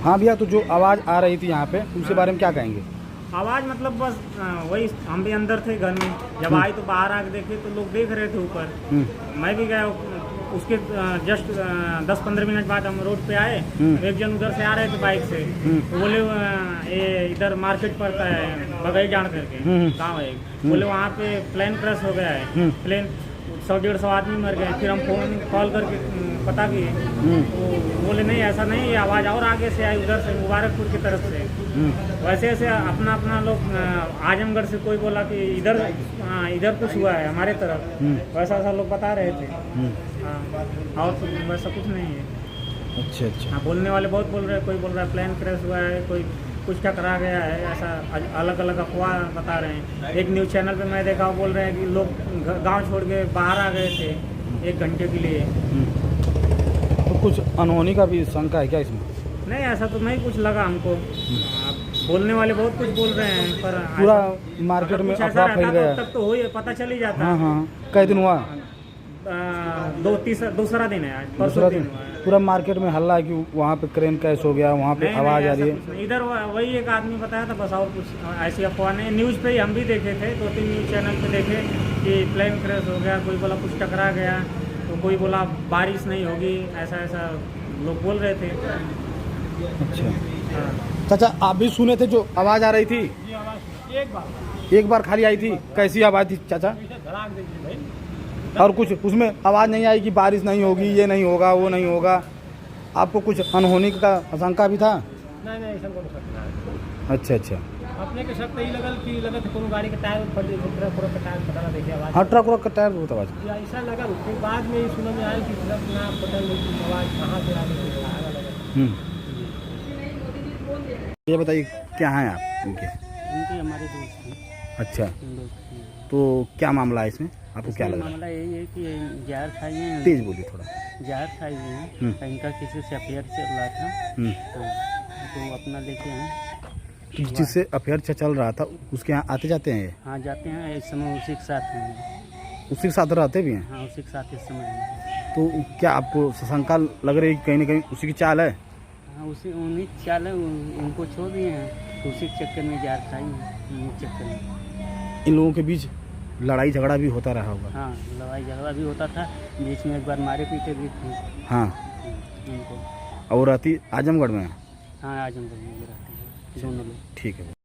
हाँ भैया, तो जो आवाज़ आ रही थी यहाँ पे उसके बारे में क्या कहेंगे? आवाज़ मतलब बस वही, हम भी अंदर थे घर में, जब आई तो बाहर आके देखे तो लोग देख रहे थे ऊपर। मैं भी गया, उसके जस्ट 10-15 मिनट बाद हम रोड पे आए। एक जन उधर से आ रहे थे बाइक से, तो बोले ये इधर मार्केट पड़ता है बगई जान करके गाँव है, बोले वहाँ पे प्लेन क्रैश हो गया है, प्लेन 100-150 आदमी मर गए। फिर हम फोन कॉल करके पता किए तो बोले नहीं ऐसा नहीं, ये आवाज़ और आगे से आई, उधर से मुबारकपुर की तरफ से। वैसे ऐसे अपना अपना लोग, आजमगढ़ से कोई बोला कि इधर कुछ हुआ है हमारे तरफ, वैसा ऐसा लोग बता रहे थे। हाँ, और तो वैसा कुछ नहीं है। अच्छा अच्छा। हाँ, बोलने वाले बहुत बोल रहे हैं, कोई बोल रहा है प्लेन क्रैश हुआ है, कोई कुछ टकरा गया है, ऐसा अलग अलग अफवाह बता रहे हैं। एक न्यूज़ चैनल पे मैं देखा, बोल रहे हैं कि लोग गांव छोड़ के बाहर आ गए थे 1 घंटे के लिए। तो कुछ अनहोनी का भी शंका है क्या इसमें? नहीं, ऐसा तो नहीं कुछ लगा हमको। बोलने वाले बहुत कुछ बोल रहे हैं, पर पूरा मार्केट में अफवाह फैल गया तब तो हो ही पता चल ही जाता। हाँ हाँ, कई दिन हुआ? दूसरा दिन है आज, परसों दिन हुआ है। पूरा मार्केट में हल्ला है कि वहाँ पे क्रेन कैश हो गया, वहाँ पे आवाज़ आ रही है। इधर वही एक आदमी बताया था बस, और कुछ ऐसी अफवाह नहीं। न्यूज़ पे ही हम भी देखे थे, 2-3 न्यूज़ चैनल पे देखे कि प्लेन क्रैश हो गया, कोई बोला कुछ टकरा गया, तो कोई बोला बारिश नहीं होगी, ऐसा ऐसा लोग बोल रहे थे। अच्छा हाँ। चाचा, आप भी सुने थे जो आवाज़ आ रही थी? एक बार खाली आई थी। कैसी आवाज़ थी चाचा? और कुछ उसमें आवाज़ नहीं आई कि बारिश नहीं होगी, ये नहीं होगा, वो नहीं होगा? आपको कुछ अनहोनी का आशंका भी था? नहीं ऐसा कोई शक नहीं। अच्छा अच्छा। अपने के शक यही लगल कि लगत कोनो गाड़ी के टायर फट गई, ट्रक का टायर फटा देखे आवाज़। हाँ, ट्रक का टायर बहुत आवाज़। या ऐसा लगा, उसके बाद में ये सुनने में आया कि ट्रक ना फटल, आवाज़ कहाँ से आ गई। ये बताइए, क्या हैं आप इनके? इनके हमारे दोस्त हैं। अच्छा, तो क्या मामला है इसमें? आपको क्या लग रहा है? मामला यही है कि जहर खाई है, तेज बोलिए थोड़ा। जहर खाई हुई है, इनका किसी से अफेयर चल रहा था। तो अपना लेके हैं। जिससे अफेयर चल रहा था उसके यहाँ आते जाते हैं ये? हाँ, जाते हैं, इस समय उसी के साथ हैं। उसी के साथ रहते भी हैं? हाँ, उसी के साथ इस समय हैं। तो क्या आपको शंका लग रही है कि कहीं ना कहीं उसी की चाल है? हाँ, उन्हीं की चाल है, उनको छोड़ दिए हैं, तो उसी के चक्कर में जहर खाई है, उन्हीं के चक्कर में। इन लोगों के बीच लड़ाई झगड़ा भी होता रहा होगा? हाँ, लड़ाई झगड़ा भी होता था, बीच में एक बार मारे पीटे भी थे। हाँ। इनको। और रहती आजमगढ़ में? हाँ, आजमगढ़ में भी रहते हैं दोनों लोग। ठीक है।